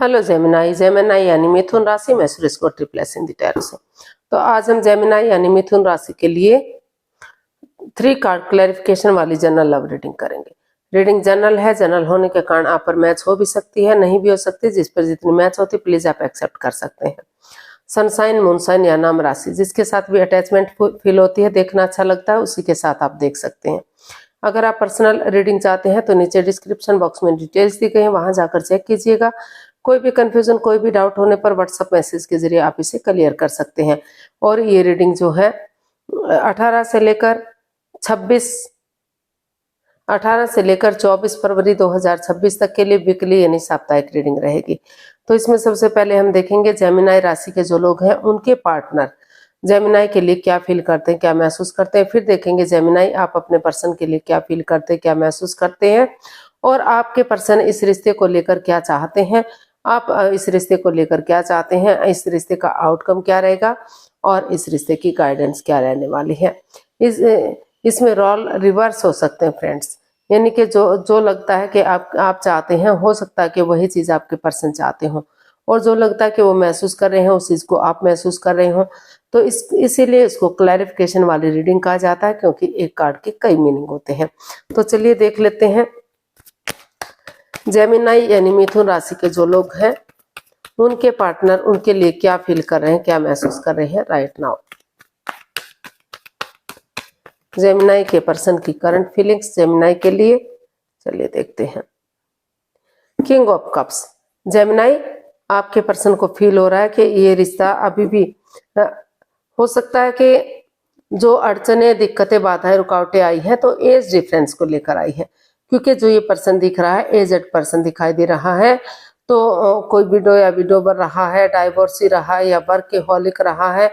Hello Gemini. Gemini यानी मिथुन राशि में सुरेश को ट्रिप्लेस इन द टैरो से। तो आज हम जेमिनाई यानी मिथुन राशि के लिए 3 कार्ड क्लैरिफिकेशन वाली जनरल लव रीडिंग करेंगे। रीडिंग जनरल है, जनरल होने के कारण आप पर मैच हो भी सकती है, नहीं भी हो सकती। जिस पर जितनी मैच होती प्लीज आप एक्सेप्ट कर सकते हैं। सनसाइन, मूनसाइन या नाम राशि, जिसके साथ भी अटैचमेंट फील होती है, देखना अच्छा लगता है, उसी के साथ आप देख सकते हैं। अगर आप पर्सनल रीडिंग चाहते हैं तो नीचे डिस्क्रिप्शन बॉक्स में डिटेल्स दी गई है, वहां जाकर चेक कीजिएगा। कोई भी कंफ्यूजन, कोई भी डाउट होने पर व्हाट्सएप मैसेज के जरिए आप इसे क्लियर कर सकते हैं। और ये रीडिंग जो है 18 से लेकर 24 फरवरी 2026 तक के लिए वीकली यानी साप्ताहिक रीडिंग रहेगी। तो इसमें सबसे पहले हम देखेंगे जेमिनाई राशि के जो लोग हैं उनके पार्टनर जेमिनाई के लिए क्या फील करते हैं, क्या महसूस करते हैं। फिर देखेंगे जेमिनाई आप अपने पर्सन के लिए क्या फील करते हैं, क्या महसूस करते हैं, और आपके पर्सन इस रिश्ते को लेकर क्या चाहते हैं। आप इस रिश्ते को लेकर क्या चाहते हैं, इस रिश्ते का आउटकम क्या रहेगा और इस रिश्ते की गाइडेंस क्या रहने वाली है। इसमें रोल रिवर्स हो सकते हैं फ्रेंड्स, यानी कि जो लगता है कि आप चाहते हैं, हो सकता है कि वही चीज आपके पर्सन चाहते हो, और जो लगता है कि वो महसूस कर रहे हैं उस चीज को आप महसूस कर रहे हो। तो इसीलिए इसको क्लैरिफिकेशन वाली रीडिंग कहा जाता है, क्योंकि एक कार्ड के कई मीनिंग होते हैं। तो चलिए देख लेते हैं जेमिनाई यानी मिथुन राशि के जो लोग हैं उनके पार्टनर उनके लिए क्या फील कर रहे हैं, क्या महसूस कर रहे हैं राइट नाउ। जेमिनाई के पर्सन की करंट फीलिंग्स जेमिनाई के लिए, चलिए देखते हैं। किंग ऑफ कप्स, जेमिनाई आपके पर्सन को फील हो रहा है कि ये रिश्ता अभी भी हो सकता है कि जो अड़चने, दिक्कतें, बाधाएं, रुकावटें आई हैं तो एज डिफरेंस को लेकर आई है, क्योंकि जो ये पर्सन दिख रहा है एजेड पर्सन दिखाई दे रहा है। तो कोई विडो या विडोवर रहा है, डाइवोर्सी रहा है या वर्कहॉलिक रहा है,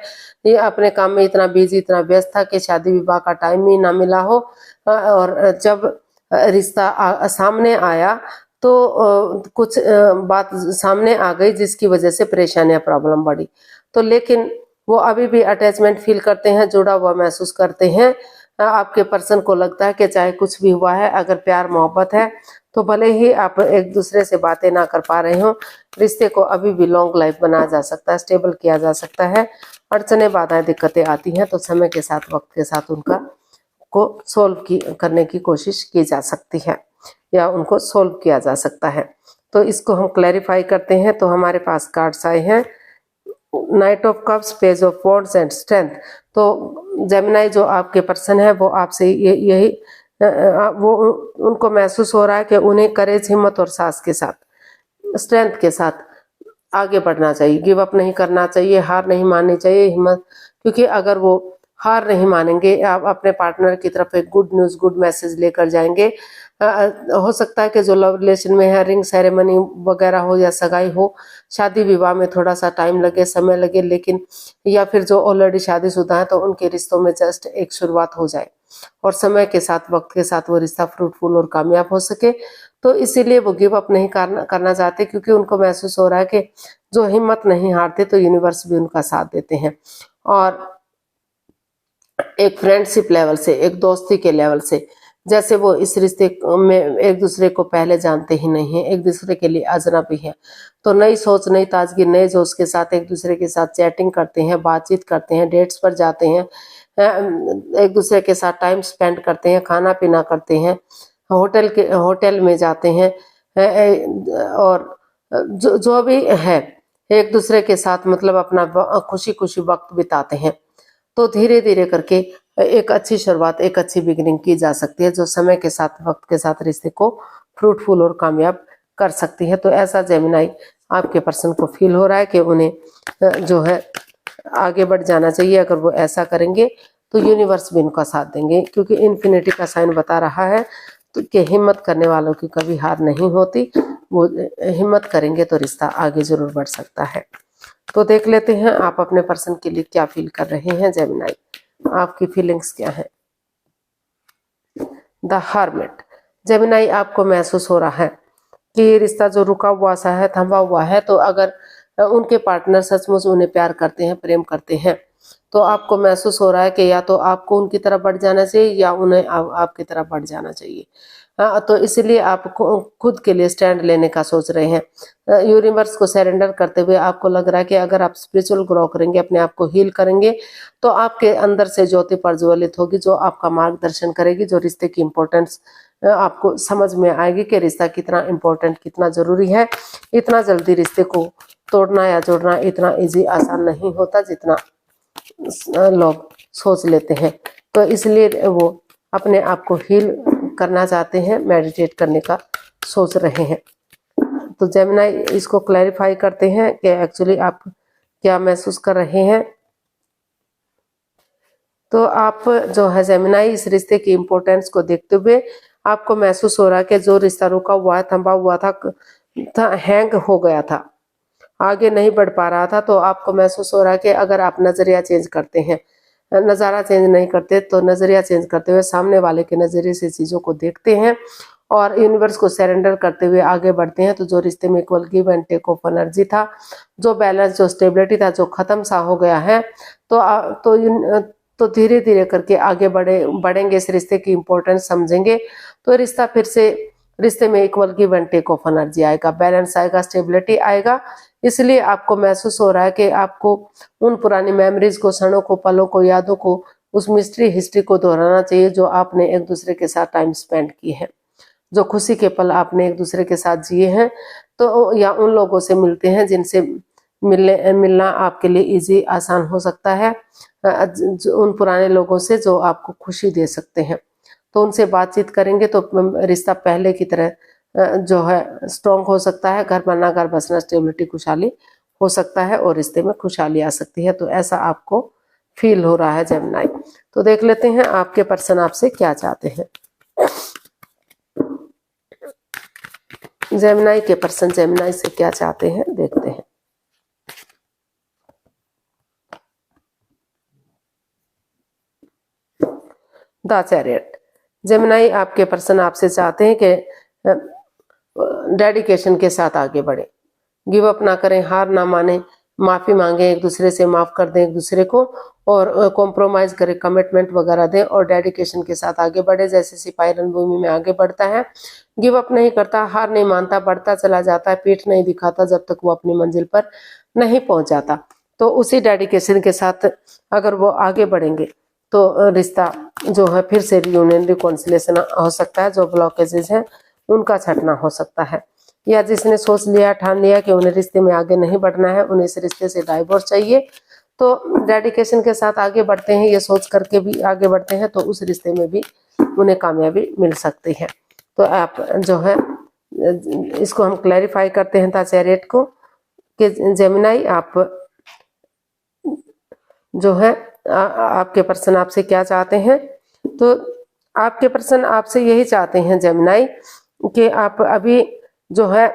ये अपने काम में इतना बिजी, इतना व्यस्त था कि शादी विवाह का टाइम ही ना मिला हो। और जब रिश्ता सामने आया तो कुछ बात सामने आ गई जिसकी वजह से परेशानी या प्रॉब्लम बढ़ी। तो लेकिन वो अभी भी अटैचमेंट फील करते हैं, जुड़ा हुआ महसूस करते हैं। आपके पर्सन को लगता है कि चाहे कुछ भी हुआ है, अगर प्यार मोहब्बत है तो भले ही आप एक दूसरे से बातें ना कर पा रहे हो, रिश्ते को अभी भी लॉन्ग लाइफ बनाया जा सकता है, स्टेबल किया जा सकता है। अड़चने, बाधाएं, दिक्कतें आती हैं तो समय के साथ, वक्त के साथ उनका को सोल्व करने की कोशिश की जा सकती है या उनको सोल्व किया जा सकता है। तो इसको हम क्लैरिफाई करते हैं। तो हमारे पास कार्ड्स आए हैं night of cups, page of wands and strength. तो जेमिनाई जो आपके पर्सन है वो आपसे यही वो उनको महसूस हो रहा है कि उन्हें करेज, हिम्मत और साहस के साथ, स्ट्रेंथ के साथ आगे बढ़ना चाहिए, गिव अप नहीं करना चाहिए, हार नहीं माननी चाहिए, हिम्मत। क्योंकि अगर वो हार नहीं मानेंगे, आप अपने पार्टनर की तरफ एक गुड न्यूज, गुड मैसेज लेकर जाएंगे। हो सकता है कि जो लव रिलेशन में है, रिंग सेरेमनी वगैरह हो या सगाई हो, शादी विवाह में थोड़ा सा टाइम लगे, समय लगे, लेकिन या फिर जो ऑलरेडी शादीशुदा है तो उनके रिश्तों में जस्ट एक शुरुआत हो जाए और समय के साथ, वक्त के साथ वो रिश्ता फ्रूटफुल और कामयाब हो सके। तो इसीलिए वो गिव अप नहीं करना चाहते, क्योंकि उनको महसूस हो रहा है कि जो हिम्मत नहीं हारते तो यूनिवर्स भी उनका साथ देते हैं। और एक फ्रेंडशिप लेवल से, एक दोस्ती के लेवल से, जैसे वो इस रिश्ते में एक दूसरे को पहले जानते ही नहीं है, एक दूसरे के लिए अजनबी है, तो नई सोच, नई ताजगी, नए जोश के साथ एक दूसरे के साथ चैटिंग करते हैं, बातचीत करते हैं, डेट्स पर जाते हैं, एक दूसरे के साथ टाइम स्पेंड करते हैं, खाना पीना करते हैं, होटल में जाते हैं, और जो भी है एक दूसरे के साथ मतलब अपना खुशी खुशी वक्त बिताते हैं। तो धीरे धीरे करके एक अच्छी शुरुआत, एक अच्छी बिगिनिंग की जा सकती है, जो समय के साथ, वक्त के साथ रिश्ते को फ्रूटफुल और कामयाब कर सकती है। तो ऐसा जेमिनाई आपके पर्सन को फील हो रहा है कि उन्हें जो है आगे बढ़ जाना चाहिए। अगर वो ऐसा करेंगे तो यूनिवर्स भी उनका साथ देंगे, क्योंकि इन्फिनिटी का साइन बता रहा है तो कि हिम्मत करने वालों की कभी हार नहीं होती। वो हिम्मत करेंगे तो रिश्ता आगे जरूर बढ़ सकता है। तो देख लेते हैं आप अपने पर्सन के लिए क्या फील कर रहे हैं जेमिनाई, आपकी फीलिंग्स क्या है। द हर्मिट, जेमिनाई आपको महसूस हो रहा है कि ये रिश्ता जो रुका हुआ सा है, थमा हुआ है, तो अगर उनके पार्टनर सचमुच उन्हें प्यार करते हैं, प्रेम करते हैं, तो आपको महसूस हो रहा है कि या तो आपको उनकी तरफ बढ़ जाना चाहिए या उन्हें आपकी तरफ बढ़ जाना चाहिए। हाँ, तो इसलिए आप खुद के लिए स्टैंड लेने का सोच रहे हैं। यूनिवर्स को सरेंडर करते हुए आपको लग रहा है कि अगर आप स्पिरिचुअल ग्रो करेंगे, अपने आप को हील करेंगे, तो आपके अंदर से ज्योति प्रज्वलित होगी जो आपका मार्गदर्शन करेगी, जो रिश्ते की इम्पोर्टेंस आपको समझ में आएगी कि रिश्ता कितना इम्पोर्टेंट, कितना जरूरी है। इतना जल्दी रिश्ते को तोड़ना या जोड़ना इतना इजी आसान नहीं होता जितना लोग सोच लेते हैं। तो इसलिए वो अपने आप को हील करना चाहते हैं, मेडिटेट करने का सोच रहे हैं। तो जेमिनी इसको क्लैरिफाई करते हैं कि एक्चुअली आप क्या महसूस कर रहे हैं। तो आप जो है जेमिनी, इस रिश्ते की इम्पोर्टेंस को देखते हुए आपको महसूस हो रहा है कि जो रिश्ता रुका हुआ, थंबा हुआ था, हैंग हो गया था, आगे नहीं बढ़ पा रहा था, तो आपको महसूस हो रहा है कि अगर आप नजरिया चेंज करते हैं, नज़ारा चेंज नहीं करते, तो नजरिया चेंज करते हुए सामने वाले के नजरिए से चीजों को देखते हैं और यूनिवर्स को सरेंडर करते हुए आगे बढ़ते हैं, तो जो रिश्ते में equal give and take of energy था, जो बैलेंस, जो स्टेबिलिटी था, जो खत्म सा हो गया है, तो धीरे धीरे करके आगे बढ़ेंगे, इस रिश्ते की इम्पोर्टेंस समझेंगे, तो रिश्ता फिर से, रिश्ते में equal give and take of energy आएगा, बैलेंस आएगा, स्टेबिलिटी आएगा। इसलिए आपको महसूस हो रहा है कि आपको उन पुरानी मेमोरीज को, क्षणों को, पलों को, यादों को, उस मिस्ट्री हिस्ट्री को दोहराना चाहिए जो आपने एक दूसरे के साथ टाइम स्पेंड की है, जो खुशी के पल आपने एक दूसरे के साथ जिए हैं, तो या उन लोगों से मिलते हैं जिनसे मिलना आपके लिए इजी आसान हो सकता है, उन पुराने लोगों से जो आपको खुशी दे सकते हैं, तो उनसे बातचीत करेंगे तो रिश्ता पहले की तरह जो है स्ट्रॉन्ग हो सकता है, घर बनना, घर बसना, स्टेबिलिटी, खुशहाली हो सकता है और रिश्ते में खुशहाली आ सकती है। तो ऐसा आपको फील हो रहा है जेमिनी। तो देख लेते हैं आपके पर्सन आपसे क्या चाहते हैं। जेमिनी के पर्सन जेमिनी से क्या चाहते हैं, देखते हैं। The chariot. जेमिनी, आपके पर्सन आपसे चाहते हैं कि डेडिकेशन के साथ आगे बढ़े, गिव अप ना करें, हार ना माने, माफी मांगे, एक दूसरे से माफ कर दें एक दूसरे को, और कॉम्प्रोमाइज करें, कमिटमेंट वगैरह दें और डेडिकेशन के साथ आगे बढ़े, जैसे सिपाही रणभूमि में आगे बढ़ता है, गिव अप नहीं करता, हार नहीं मानता, बढ़ता चला जाता है, पीठ नहीं दिखाता जब तक वो अपनी मंजिल पर नहीं पहुंच जाता। तो उसी डेडिकेशन के साथ अगर वो आगे बढ़ेंगे तो रिश्ता जो है फिर से रियूनियन, रिकॉन्सिलेशन हो सकता है, जो ब्लॉकेजेस हैं उनका छटना हो सकता है, या जिसने सोच लिया, ठान लिया कि उन्हें रिश्ते में आगे नहीं बढ़ना है, उन्हें इस रिश्ते से डाइवोर्स चाहिए, तो डेडिकेशन के साथ आगे बढ़ते हैं, ये सोच करके भी आगे बढ़ते हैं, तो उस रिश्ते में भी उन्हें कामयाबी मिल सकती है। तो आप जो है इसको हम क्लैरिफाई करते हैं द चैरियट को कि जेमिनी, आप जो है आपके पर्सन आपसे क्या चाहते हैं। तो आपके पर्सन आपसे यही चाहते हैं जेमिनी कि आप अभी जो है,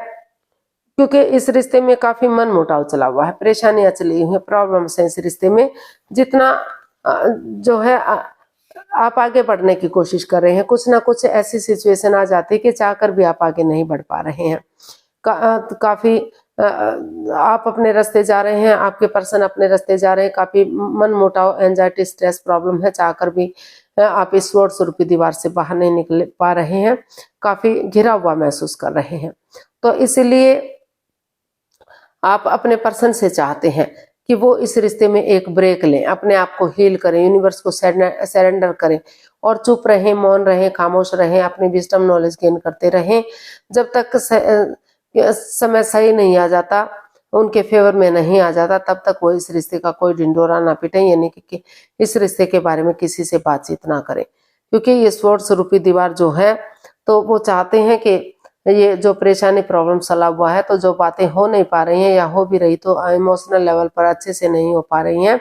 क्योंकि इस रिश्ते में काफी मन मुटाव चला हुआ है, परेशानियां चली हुई हैं, प्रॉब्लम्स हैं इस रिश्ते में, जितना जो है आप आगे बढ़ने की कोशिश कर रहे हैं, कुछ ना कुछ ऐसी सिचुएशन आ जाती है कि चाहकर भी आप आगे नहीं बढ़ पा रहे हैं। काफी आप अपने रास्ते जा रहे हैं, आपके पर्सन अपने रास्ते जा रहे हैं, काफी मन मुटाव, एंजाइटी, स्ट्रेस प्रॉब्लम है, चाहकर भी आप इस स्वord स्वरूपी दीवार से बाहर नहीं निकल पा रहे हैं, काफी घिरा हुआ महसूस कर रहे हैं। तो इसलिए आप अपने पर्सन से चाहते हैं कि वो इस रिश्ते में एक ब्रेक लें, अपने आप को हील करें, यूनिवर्स को सरेंडर करें और चुप रहें, मौन रहें, खामोश रहें, अपनी विजडम नॉलेज गेन करते रहें, जब तक समय सही नहीं आ जाता, उनके फेवर में नहीं आ जाता, तब तक वो इस रिश्ते का कोई ढिंडोरा ना पीटें, यानी कि इस रिश्ते के बारे में किसी से बातचीत ना करें, क्योंकि ये स्वord स्वरूपी दीवार जो है, तो वो चाहते हैं कि ये जो परेशानी, प्रॉब्लम चला हुआ है, तो जो बातें हो नहीं पा रही हैं या हो भी रही तो इमोशनल लेवल पर अच्छे से नहीं हो पा रही हैं,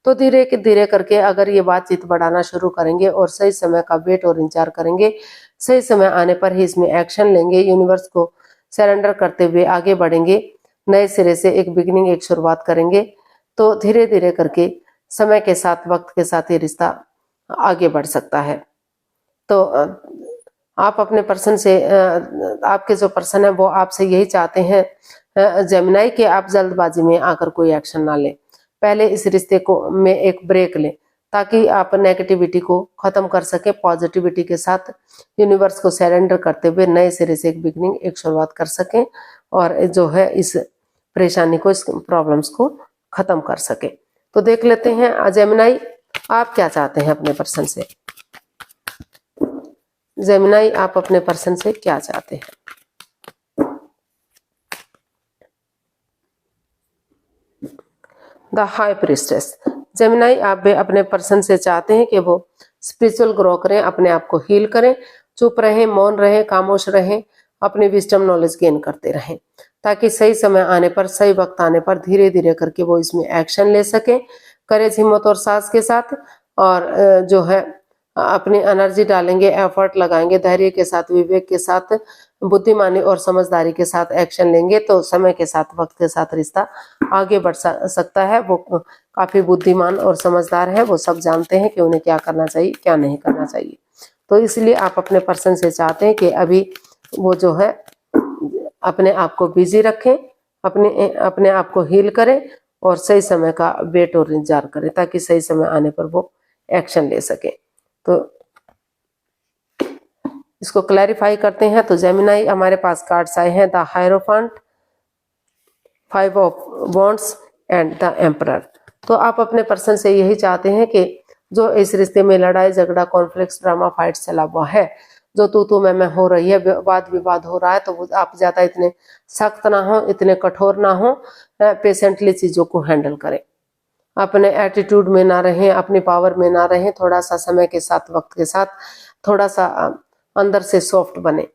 तो धीरे धीरे करके अगर ये बातचीत बढ़ाना शुरू करेंगे और सही समय का वेट और इंतजार करेंगे, सही समय आने पर ही इसमें एक्शन लेंगे, यूनिवर्स को सरेंडर करते हुए आगे बढ़ेंगे, नए सिरे से एक बिगिनिंग, एक शुरुआत करेंगे, तो धीरे धीरे करके समय के साथ, वक्त के साथ ये रिश्ता आगे बढ़ सकता है। तो आप अपने पर्सन से, आपके जो पर्सन है वो आपसे यही चाहते हैं जेमिनी कि आप जल्दबाजी में आकर कोई एक्शन ना लें, पहले इस रिश्ते को में एक ब्रेक लें, ताकि आप नेगेटिविटी को खत्म कर सके, पॉजिटिविटी के साथ यूनिवर्स को सरेंडर करते हुए नए सिरे से एक बिगनिंग, एक शुरुआत कर सकें और जो है इस परेशानी को, इस प्रॉब्लम्स को खत्म कर सके। तो देख लेते हैं जेमिनी, आप क्या चाहते हैं अपने पर्सन से। जेमिनी, आप अपने पर्सन से क्या चाहते हैं। The high priestess. जेमिनी, आप भी अपने पर्सन से चाहते हैं कि वो स्पिरिचुअल ग्रो करें, अपने आप को हील करें, चुप रहें, मौन रहें, खामोश रहें, अपनी विजडम नॉलेज गेन करते रहें, ताकि सही समय आने पर, सही वक्त आने पर धीरे धीरे करके वो इसमें एक्शन ले सके, करेज, हिम्मत और साहस के साथ। और जो है अपनी एनर्जी डालेंगे, एफर्ट लगाएंगे, धैर्य के साथ, विवेक के साथ, बुद्धिमानी और समझदारी के साथ एक्शन लेंगे तो समय के साथ, वक्त के साथ रिश्ता आगे बढ़ सकता है। वो काफी बुद्धिमान और समझदार है, वो सब जानते हैं कि उन्हें क्या करना चाहिए, क्या नहीं करना चाहिए। तो इसलिए आप अपने पर्सन से चाहते हैं कि अभी वो जो है अपने आप को बिजी रखें, अपने आप को हील करें और सही समय का वेट और इंतजार करें, ताकि सही समय आने पर वो एक्शन ले सके। तो इसको क्लैरिफाई करते हैं। तो जेमिनी, हमारे पास कार्ड्स आए हैं the hierophant, 5 of wands and the emperor. तो आप अपने पर्सन से यही चाहते हैं कि जो इस रिश्ते में लड़ाई झगड़ा, कॉन्फ्लिक्ट, ड्रामा, फाइट चला हुआ है, जो तू मैं हो रही है, वाद विवाद हो रहा है, तो आप ज्यादा इतने सख्त ना हो, इतने कठोर ना हो, पेशेंटली चीजों को हैंडल करें, अपने एटीट्यूड में ना रहें, अपनी पावर में ना रहें, थोड़ा सा समय के साथ, वक्त के साथ थोड़ा सा अंदर से सॉफ्ट बने।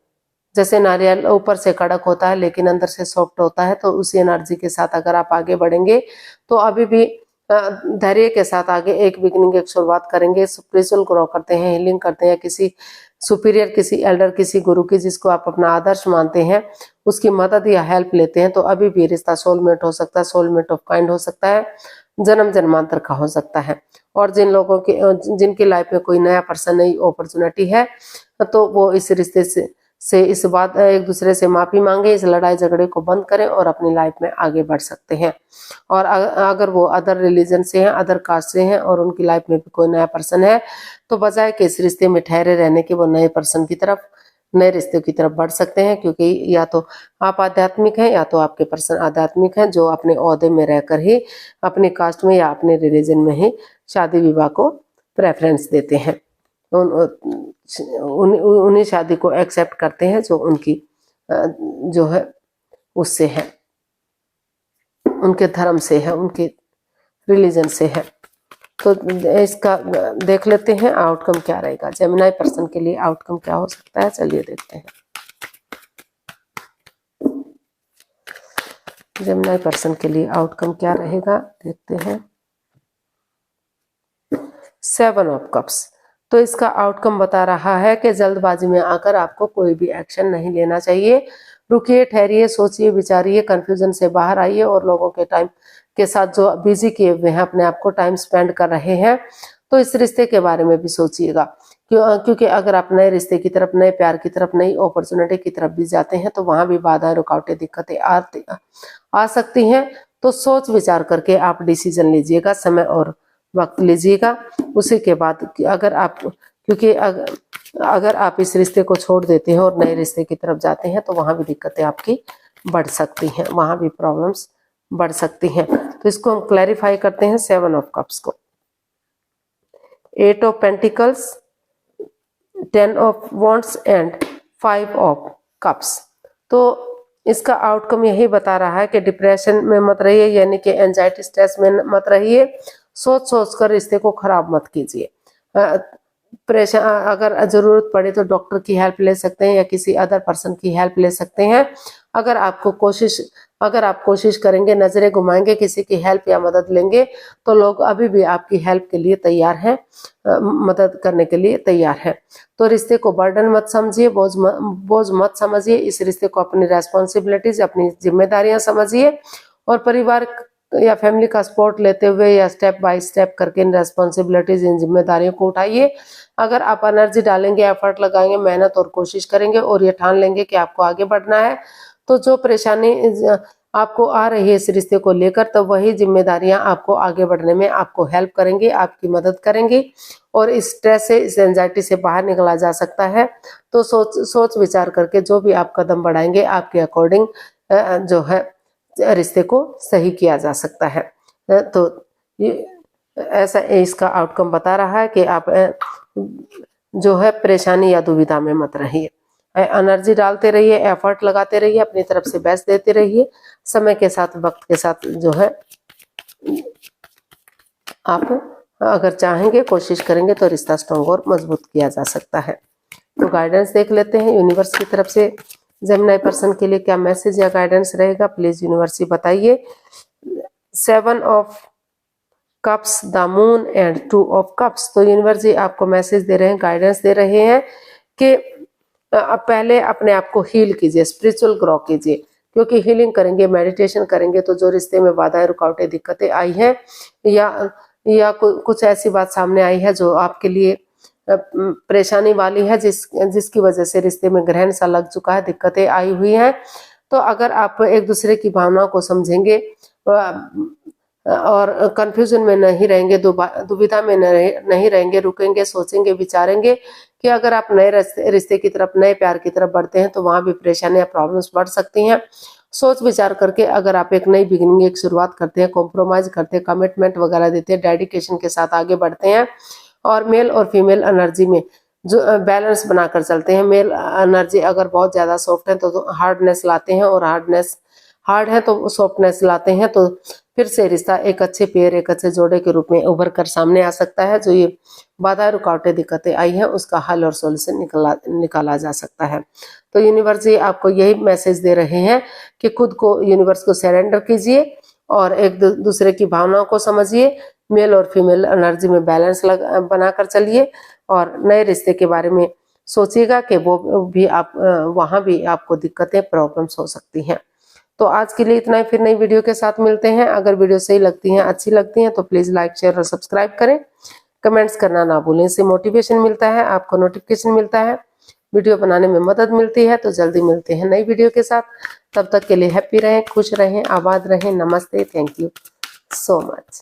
जैसे नारियल ऊपर से कड़क होता है लेकिन अंदर से सॉफ्ट होता है, तो उसी एनर्जी के साथ अगर आप आगे बढ़ेंगे तो अभी भी धैर्य के साथ आगे एक बिगनिंग, एक शुरुआत करेंगे, स्पिरिचुअल ग्रो करते हैं, हीलिंग करते हैं, किसी सुपीरियर, किसी एल्डर, किसी गुरु की, जिसको आप अपना आदर्श मानते हैं, उसकी मदद या हेल्प लेते हैं, तो अभी भी रिश्ता सोलमेट हो सकता है, सोलमेट ऑफ काइंड हो सकता है, जन्म जन्मांतर का हो सकता है। और जिन लोगों की, जिनकी लाइफ में कोई नया पर्सन, नई अपॉर्चुनिटी है, तो वो इस रिश्ते से इस बात, एक दूसरे से माफी मांगे, इस लड़ाई झगड़े को बंद करें और अपनी लाइफ में आगे बढ़ सकते हैं। और अगर वो अदर रिलीजन से हैं, अदर कास्ट से हैं और उनकी लाइफ में भी कोई नया पर्सन है, तो बजाय कि इस रिश्ते में ठहरे रहने के, वो नए पर्सन की तरफ, नए रिश्ते की तरफ बढ़ सकते हैं। क्योंकि या तो आप आध्यात्मिक हैं या तो आपके पर्सन आध्यात्मिक हैं, जो अपने ओहदे में रहकर ही, अपनी कास्ट में या अपने रिलीजन में ही शादी विवाह को प्रेफरेंस देते हैं, उन्हीं शादी को एक्सेप्ट करते हैं जो उनकी जो है उससे है, उनके धर्म से है, उनके रिलीजन से है। तो इसका देख लेते हैं आउटकम क्या रहेगा। जेमिनी पर्सन के लिए आउटकम क्या हो सकता है, चलिए देखते हैं। जेमिनी पर्सन के लिए आउटकम क्या रहेगा, देखते हैं। 7 ऑफ कप्स। तो इसका आउटकम बता रहा है कि जल्दबाजी में आकर आपको कोई भी एक्शन नहीं लेना चाहिए। रुकिए, ठहरिए, सोचिए, विचारिए, कंफ्यूजन से बाहर आइए और लोगों के टाइम के साथ जो बिजी किए हुए हैं, अपने आप को टाइम स्पेंड कर रहे हैं, तो इस रिश्ते के बारे में भी सोचिएगा। क्योंकि अगर आप नए रिश्ते की तरफ, नए प्यार की तरफ, नई अपॉर्चुनिटी की तरफ भी जाते हैं, तो वहां भी बाधाएं, रुकावटें, दिक्कतें आ सकती हैं। तो सोच विचार करके आप डिसीजन लीजिएगा, समय और वक्त लीजिएगा। उसी के बाद अगर आप इस रिश्ते को छोड़ देते हैं और नए रिश्ते की तरफ जाते हैं, तो वहां भी दिक्कतें आपकी बढ़ सकती हैं, वहां भी प्रॉब्लम्स बढ़ सकती हैं। तो इसको हम क्लैरिफाई करते हैं 7 ऑफ कप्स को। 8 of pentacles, 10 of wands and 5 of cups. तो इसका आउटकम यही बता रहा है कि डिप्रेशन में मत रहिए, यानी कि एंजाइटी, स्ट्रेस में मत रहिए, सोच कर रिश्ते को खराब मत कीजिए। प्रेशर, अगर जरूरत पड़े तो डॉक्टर की हेल्प ले सकते हैं या किसी अदर पर्सन की हेल्प ले सकते हैं। अगर आप कोशिश करेंगे, नजरें घुमाएंगे, किसी की हेल्प या मदद लेंगे, तो लोग अभी भी आपकी हेल्प के लिए तैयार हैं, मदद करने के लिए तैयार है। तो रिश्ते को बर्डन मत समझिए, बोझ मत समझिए, इस रिश्ते को अपनी रेस्पॉन्सिबिलिटीज, अपनी जिम्मेदारियां समझिए और परिवार या फैमिली का सपोर्ट लेते हुए या स्टेप बाय स्टेप करके इन रेस्पॉन्सिबिलिटीज, इन जिम्मेदारियों को उठाइए। अगर आप एनर्जी डालेंगे, एफर्ट लगाएंगे, मेहनत और कोशिश करेंगे और ये ठान लेंगे कि आपको आगे बढ़ना है, तो जो परेशानी आपको आ रही है इस रिश्ते को लेकर, तो वही जिम्मेदारियां आपको आगे बढ़ने में आपको हेल्प करेंगी, आपकी मदद करेंगी और इस स्ट्रेस से, इस एंजाइटी से बाहर निकला जा सकता है। तो सोच विचार करके जो भी आप कदम बढ़ाएंगे आपके अकॉर्डिंग जो है रिश्ते को सही किया जा सकता है। तो ये ऐसा इसका आउटकम बता रहा है कि आप जो है परेशानी या दुविधा में मत रहिए, एनर्जी डालते रहिए, एफर्ट लगाते रहिए, अपनी तरफ से बेस्ट देते रहिए। समय के साथ, वक्त के साथ जो है आप अगर चाहेंगे, कोशिश करेंगे तो रिश्ता स्ट्रॉन्ग और मजबूत किया जा सकता है। तो गाइडेंस देख लेते हैं यूनिवर्स की तरफ से जेमिनी पर्सन के लिए क्या मैसेज या गाइडेंस रहेगा, प्लीज यूनिवर्स बताइए। 7 of cups, the moon and 2 of cups. तो यूनिवर्स जी आपको मैसेज दे रहे हैं, गाइडेंस दे रहे हैं कि पहले अपने आप को हील कीजिए, स्पिरिचुअल ग्रो कीजिए, क्योंकि हीलिंग करेंगे, मेडिटेशन करेंगे तो जो रिश्ते में बाधाएं, रुकावटें, दिक्कतें आई हैं या कुछ ऐसी बात सामने आई है जो आपके लिए परेशानी वाली है, जिसकी वजह से रिश्ते में ग्रहण सा लग चुका है, दिक्कतें आई हुई हैं। तो अगर आप एक दूसरे की भावनाओं को समझेंगे और कंफ्यूजन में नहीं रहेंगे, दुविधा में नहीं रहेंगे, रुकेंगे, सोचेंगे, विचारेंगे कि अगर आप नए रिश्ते की तरफ, नए प्यार की तरफ बढ़ते हैं तो वहां भी परेशानियां, प्रॉब्लम्स बढ़ सकती हैं। सोच विचार करके अगर आप एक नई बिगिनिंग, एक शुरुआत करते हैं, कॉम्प्रोमाइज करते हैं, कमिटमेंट वगैरह देते हैं, डेडिकेशन के साथ आगे बढ़ते हैं और मेल और फीमेल एनर्जी में जो बैलेंस बनाकर चलते हैं। मेल एनर्जी अगर बहुत ज्यादा सॉफ्ट है तो हार्डनेस लाते हैं और हार्ड है तो सॉफ्टनेस लाते हैं, तो फिर से रिश्ता एक अच्छे पेयर, एक अच्छे जोड़े के रूप में उभर कर सामने आ सकता है। जो ये बाधा, रुकावटें, दिक्कतें आई हैं उसका हल और सॉल्यूशन निकाला जा सकता है। तो यूनिवर्स जी आपको यही मैसेज दे रहे हैं कि खुद को यूनिवर्स को सरेंडर कीजिए और एक दूसरे की भावनाओं को समझिए, मेल और फीमेल एनर्जी में बैलेंस बनाकर चलिए और नए रिश्ते के बारे में सोचिएगा कि वो भी आप वहां भी आपको दिक्कतें, प्रॉब्लम्स हो सकती हैं। तो आज के लिए इतना ही, फिर नई वीडियो के साथ मिलते हैं। अगर वीडियो सही लगती है, अच्छी लगती है तो प्लीज लाइक, शेयर और सब्सक्राइब करें। कमेंट्स करना ना भूलें, इससे मोटिवेशन मिलता है, आपको नोटिफिकेशन मिलता है, वीडियो बनाने में मदद मिलती है। तो जल्दी मिलते हैं नई वीडियो के साथ, तब तक के लिए हैप्पी रहें, खुश रहें, आबाद रहें। नमस्ते, थैंक यू सो मच।